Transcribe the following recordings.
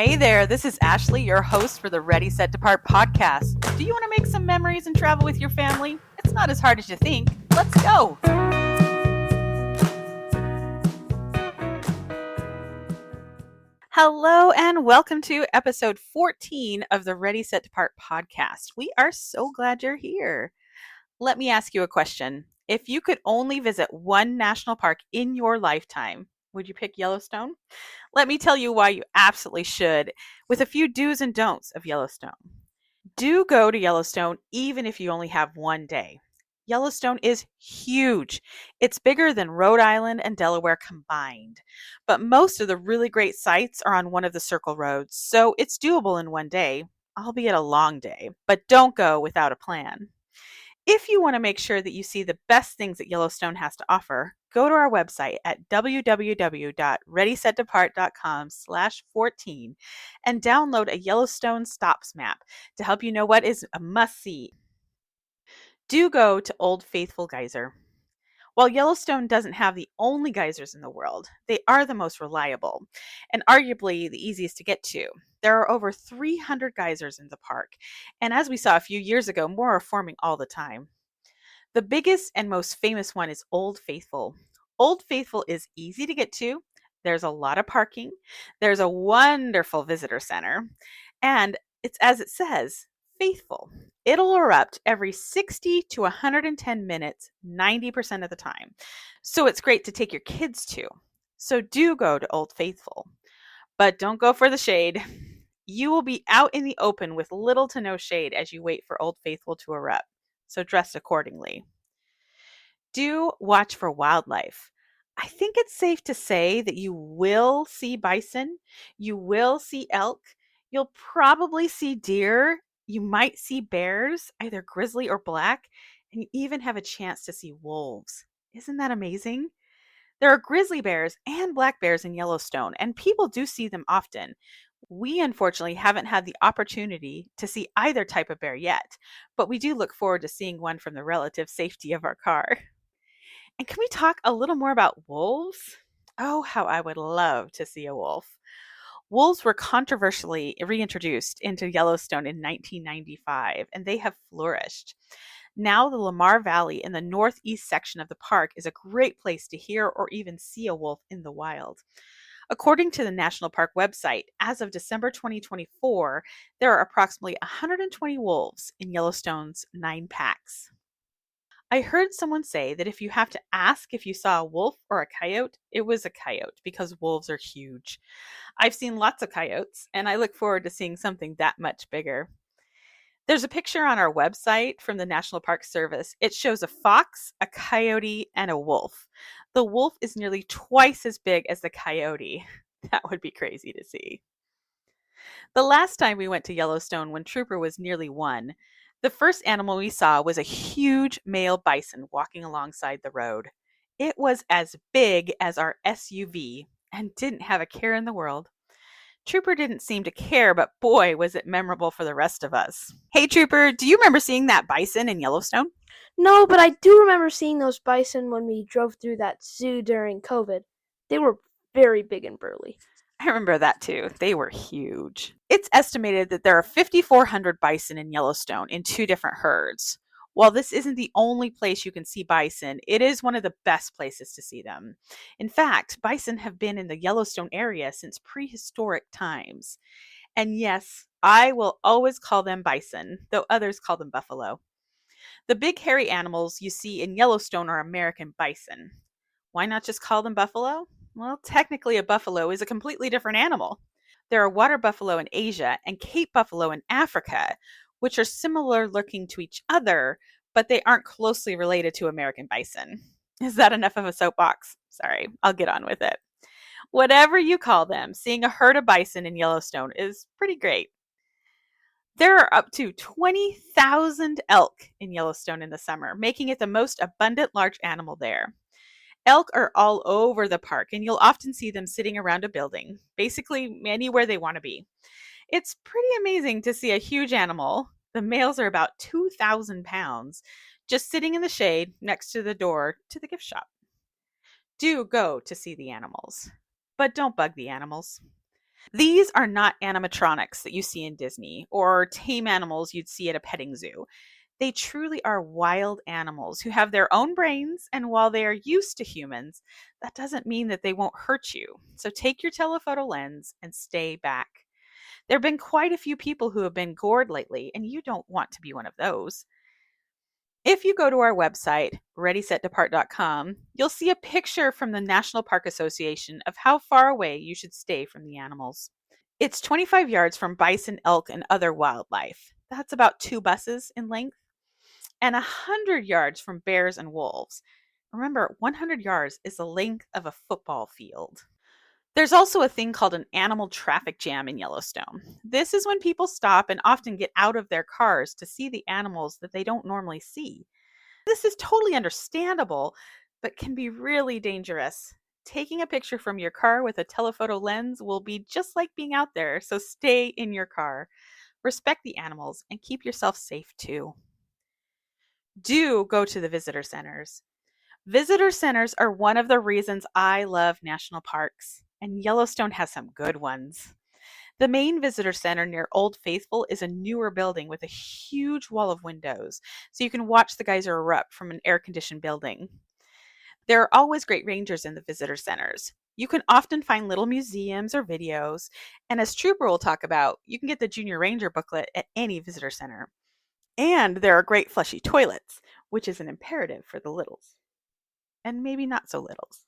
Hey there, this is Ashley, your host for the Ready, Set, Depart podcast. Do you want to make some memories and travel with your family? It's not as hard as you think. Let's go. Hello and welcome to episode 14 of the Ready, Set, Depart podcast. We are so glad you're here. Let me ask you a question. If you could only visit one national park in your lifetime, would you pick Yellowstone? Let me tell you why you absolutely should, with a few do's and don'ts of Yellowstone. Do go to Yellowstone even if you only have one day. Yellowstone is huge. It's bigger than Rhode Island and Delaware combined. But most of the really great sites are on one of the circle roads, so it's doable in one day, albeit a long day. But don't go without a plan. If you want to make sure that you see the best things that Yellowstone has to offer, go to our website at www.readysetdepart.com/14 and download a Yellowstone stops map to help you know what is a must-see. Do go to Old Faithful Geyser. While Yellowstone doesn't have the only geysers in the world, they are the most reliable and arguably the easiest to get to. There are over 300 geysers in the park, and as we saw a few years ago, more are forming all the time. The biggest and most famous one is Old Faithful. Old Faithful is easy to get to. There's a lot of parking. There's a wonderful visitor center. And it's as it says, faithful. It'll erupt every 60 to 110 minutes, 90% of the time. So it's great to take your kids to. So do go to Old Faithful. But don't go for the shade. You will be out in the open with little to no shade as you wait for Old Faithful to erupt. So dress accordingly. Do watch for wildlife. I think it's safe to say that you will see bison, you will see elk, you'll probably see deer, you might see bears, either grizzly or black, and you even have a chance to see wolves. Isn't that amazing? There are grizzly bears and black bears in Yellowstone, and people do see them often. We unfortunately haven't had the opportunity to see either type of bear yet, but we do look forward to seeing one from the relative safety of our car. And can we talk a little more about wolves? Oh, how I would love to see a wolf. Wolves were controversially reintroduced into Yellowstone in 1995, and they have flourished. Now, the Lamar Valley in the northeast section of the park is a great place to hear or even see a wolf in the wild. According to the National Park website, as of December 2024, there are approximately 120 wolves in Yellowstone's 9 packs. I heard someone say that if you have to ask if you saw a wolf or a coyote, it was a coyote because wolves are huge. I've seen lots of coyotes, and I look forward to seeing something that much bigger. There's a picture on our website from the National Park Service. It shows a fox, a coyote, and a wolf. The wolf is nearly twice as big as the coyote. That would be crazy to see. The last time we went to Yellowstone when Trooper was nearly 1, the first animal we saw was a huge male bison walking alongside the road. It was as big as our SUV and didn't have a care in the world. Trooper didn't seem to care, but boy, was it memorable for the rest of us. Hey, Trooper, do you remember seeing that bison in Yellowstone? No, but I do remember seeing those bison when we drove through that zoo during COVID. They were very big and burly. I remember that too. They were huge. It's estimated that there are 5,400 bison in Yellowstone in 2 different herds. While this isn't the only place you can see bison, it is one of the best places to see them. In fact, bison have been in the Yellowstone area since prehistoric times. And yes, I will always call them bison, though others call them buffalo. The big hairy animals you see in Yellowstone are American bison. Why not just call them buffalo? Well, technically, a buffalo is a completely different animal. There are water buffalo in Asia and Cape buffalo in Africa, which are similar looking to each other, but they aren't closely related to American bison. Is that enough of a soapbox? Sorry, I'll get on with it. Whatever you call them, seeing a herd of bison in Yellowstone is pretty great. There are up to 20,000 elk in Yellowstone in the summer, making it the most abundant large animal there. Elk are all over the park, and you'll often see them sitting around a building, basically anywhere they want to be. It's pretty amazing to see a huge animal. The males are about 2,000 pounds, just sitting in the shade next to the door to the gift shop. Do go to see the animals, but don't bug the animals. These are not animatronics that you see in Disney or tame animals you'd see at a petting zoo. They truly are wild animals who have their own brains, and while they are used to humans, that doesn't mean that they won't hurt you. So take your telephoto lens and stay back. There have been quite a few people who have been gored lately, and you don't want to be one of those. If you go to our website, readysetdepart.com, you'll see a picture from the National Park Association of how far away you should stay from the animals. It's 25 yards from bison, elk, and other wildlife. That's about 2 buses in length, and 100 yards from bears and wolves. Remember, 100 yards is the length of a football field. There's also a thing called an animal traffic jam in Yellowstone. This is when people stop and often get out of their cars to see the animals that they don't normally see. This is totally understandable, but can be really dangerous. Taking a picture from your car with a telephoto lens will be just like being out there, so stay in your car. Respect the animals and keep yourself safe too. Do go to the visitor centers. Visitor centers are one of the reasons I love national parks, and Yellowstone has some good ones. The main visitor center near Old Faithful is a newer building with a huge wall of windows, so you can watch the geyser erupt from an air conditioned building. There are always great rangers in the visitor centers. You can often find little museums or videos, and as Trooper will talk about, you can get the Junior Ranger booklet at any visitor center. And there are great flushy toilets, which is an imperative for the littles, and maybe not so littles.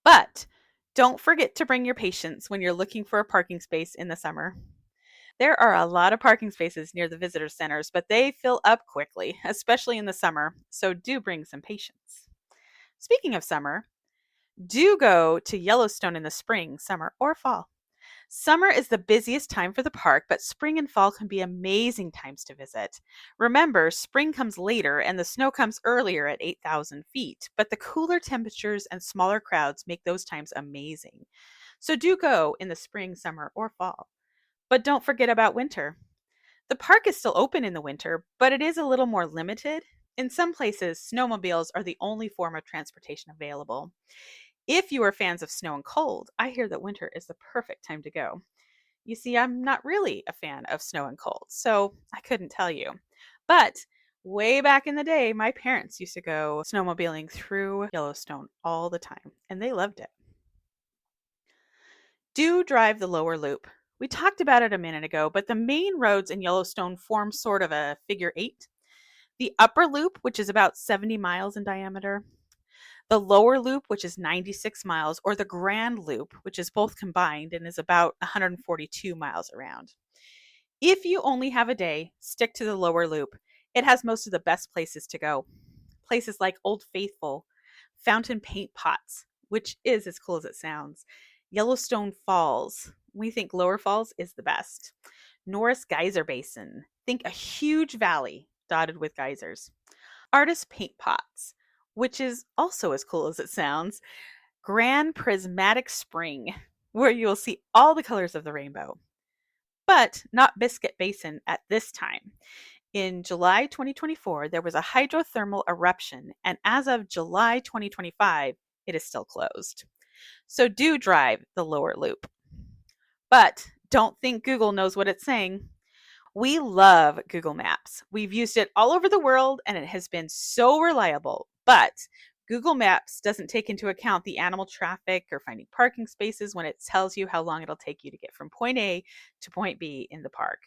But don't forget to bring your patients when you're looking for a parking space in the summer. There are a lot of parking spaces near the visitor centers, but they fill up quickly, especially in the summer, so do bring some patience. Speaking of summer, do go to Yellowstone in the spring, summer, or fall. Summer is the busiest time for the park, but spring and fall can be amazing times to visit. Remember, spring comes later and the snow comes earlier at 8,000 feet, but the cooler temperatures and smaller crowds make those times amazing. So do go in the spring, summer, or fall. But don't forget about winter. The park is still open in the winter, but it is a little more limited. In some places, snowmobiles are the only form of transportation available. If you are fans of snow and cold, I hear that winter is the perfect time to go. You see, I'm not really a fan of snow and cold, so I couldn't tell you. But way back in the day, my parents used to go snowmobiling through Yellowstone all the time, and they loved it. Do drive the lower loop. We talked about it a minute ago, but the main roads in Yellowstone form sort of a figure eight. The upper loop, which is about 70 miles in diameter, the lower loop, which is 96 miles, or the grand loop, which is both combined and is about 142 miles around. If you only have a day, stick to the lower loop. It has most of the best places to go. Places like Old Faithful, Fountain Paint Pots, which is as cool as it sounds, Yellowstone Falls. We think Lower Falls is the best. Norris Geyser Basin. Think a huge valley dotted with geysers. Artist Paint Pots, which is also as cool as it sounds. Grand Prismatic Spring, where you'll see all the colors of the rainbow. But not Biscuit Basin at this time. In July 2024, there was a hydrothermal eruption, and as of July 2025, it is still closed. So do drive the lower loop. But don't think Google knows what it's saying. We love Google Maps. We've used it all over the world and it has been so reliable. But Google Maps doesn't take into account the animal traffic or finding parking spaces when it tells you how long it'll take you to get from point A to point B in the park.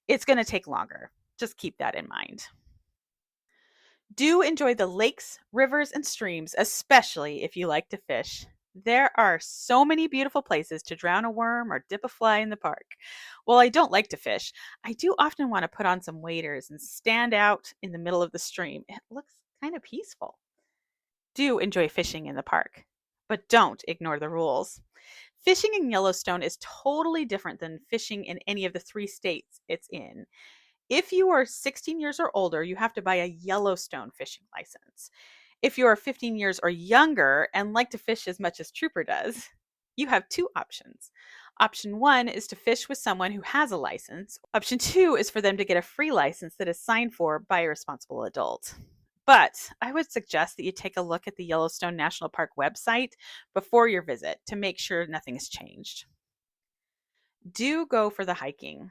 It's going to take longer. Just keep that in mind. Do enjoy the lakes, rivers, and streams, especially if you like to fish. There are so many beautiful places to drown a worm or dip a fly in the park. While I don't like to fish, I do often want to put on some waders and stand out in the middle of the stream. It looks kind of peaceful. Do enjoy fishing in the park, but don't ignore the rules. Fishing in Yellowstone is totally different than fishing in any of the 3 states it's in. If you are 16 years or older, you have to buy a Yellowstone fishing license. If you are 15 years or younger and like to fish as much as Trooper does, you have 2 options. Option 1 is to fish with someone who has a license. Option 2 is for them to get a free license that is signed for by a responsible adult. But I would suggest that you take a look at the Yellowstone National Park website before your visit to make sure nothing has changed. Do go for the hiking.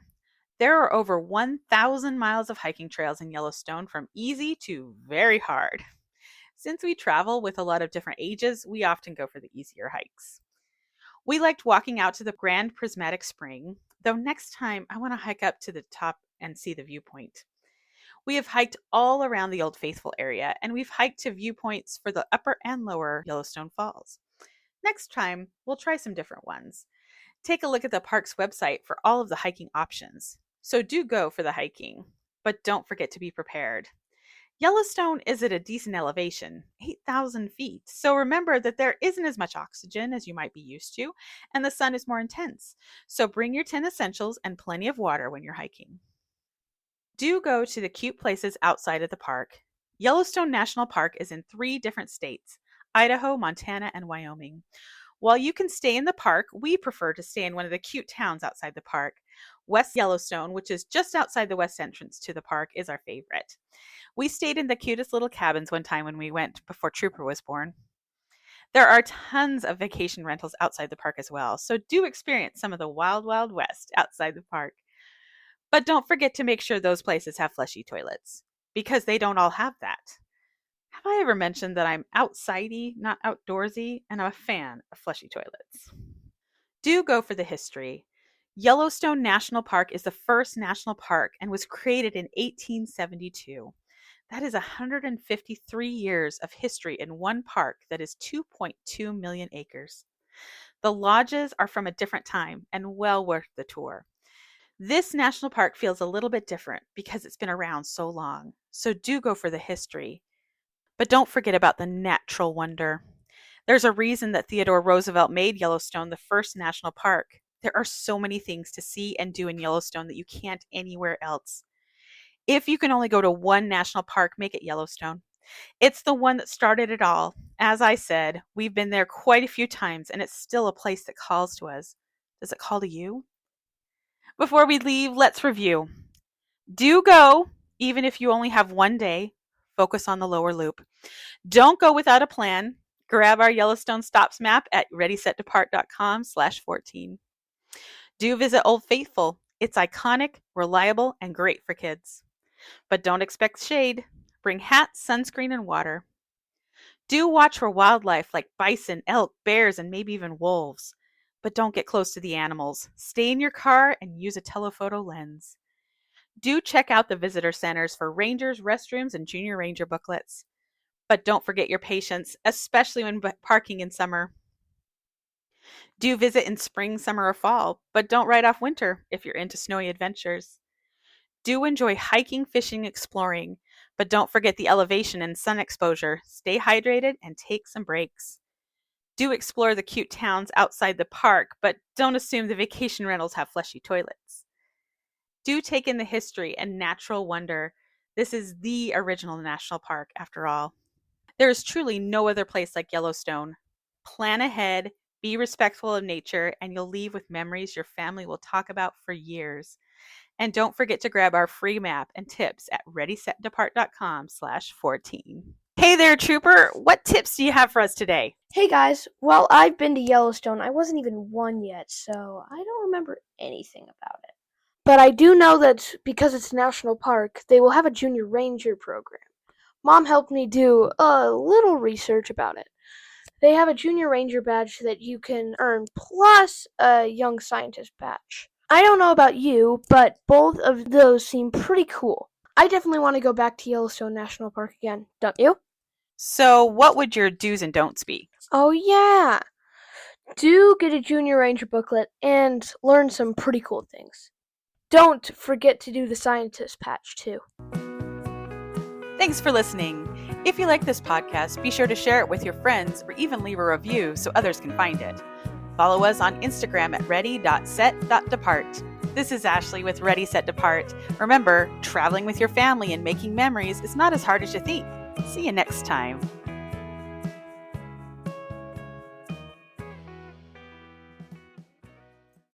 There are over 1,000 miles of hiking trails in Yellowstone from easy to very hard. Since we travel with a lot of different ages, we often go for the easier hikes. We liked walking out to the Grand Prismatic Spring, though next time I want to hike up to the top and see the viewpoint. We have hiked all around the Old Faithful area, and we've hiked to viewpoints for the upper and lower Yellowstone Falls. Next time, we'll try some different ones. Take a look at the park's website for all of the hiking options. So do go for the hiking, but don't forget to be prepared. Yellowstone is at a decent elevation, 8,000 feet, so remember that there isn't as much oxygen as you might be used to, and the sun is more intense. So bring your 10 essentials and plenty of water when you're hiking. Do go to the cute places outside of the park. Yellowstone National Park is in 3 different states: Idaho, Montana, and Wyoming. While you can stay in the park, we prefer to stay in one of the cute towns outside the park. West Yellowstone, which is just outside the west entrance to the park, is our favorite. We stayed in the cutest little cabins one time when we went before Trooper was born. There are tons of vacation rentals outside the park as well, so do experience some of the wild, wild west outside the park. But don't forget to make sure those places have flushy toilets, because they don't all have that. Have I ever mentioned that I'm outsidey, not outdoorsy, and I'm a fan of flushy toilets? Do go for the history. Yellowstone National Park is the first national park and was created in 1872. That is 153 years of history in one park that is 2.2 million acres. The lodges are from a different time and well worth the tour. This national park feels a little bit different because it's been around so long, so do go for the history. But don't forget about the natural wonder. There's a reason that Theodore Roosevelt made Yellowstone the first national park. There are so many things to see and do in Yellowstone that you can't anywhere else. If you can only go to one national park, make it Yellowstone. It's the one that started it all. As I said, we've been there quite a few times, and it's still a place that calls to us. Does it call to you? Before we leave, let's review. Do go, even if you only have one day. Focus on the lower loop. Don't go without a plan. Grab our Yellowstone Stops map at readysetdepart.com/14. Do visit Old Faithful. It's iconic, reliable, and great for kids. But don't expect shade. Bring hats, sunscreen, and water. Do watch for wildlife like bison, elk, bears, and maybe even wolves. But don't get close to the animals. Stay in your car and use a telephoto lens. Do check out the visitor centers for rangers, restrooms, and junior ranger booklets. But don't forget your patience, especially when parking in summer. Do visit in spring, summer, or fall, but don't write off winter if you're into snowy adventures. Do enjoy hiking, fishing, exploring, but don't forget the elevation and sun exposure. Stay hydrated and take some breaks. Do explore the cute towns outside the park, but don't assume the vacation rentals have fleshy toilets. Do take in the history and natural wonder. This is the original national park, after all. There is truly no other place like Yellowstone. Plan ahead, be respectful of nature, and you'll leave with memories your family will talk about for years. And don't forget to grab our free map and tips at readysetdepart.com/14. Hey there, Trooper. What tips do you have for us today? Hey guys, well, I've been to Yellowstone. I wasn't even 1 yet, so I don't remember anything about it. But I do know that because it's a national park, they will have a junior ranger program. Mom helped me do a little research about it. They have a junior ranger badge that you can earn, plus a young scientist badge. I don't know about you, but both of those seem pretty cool. I definitely want to go back to Yellowstone National Park again, don't you? So, what would your do's and don'ts be? Oh yeah! Do get a junior ranger booklet and learn some pretty cool things. Don't forget to do the scientist patch too. Thanks for listening. If you like this podcast, be sure to share it with your friends or even leave a review so others can find it. Follow us on Instagram at ready.set.depart. This is Ashley with Ready Set Depart. Remember, traveling with your family and making memories is not as hard as you think. See you next time.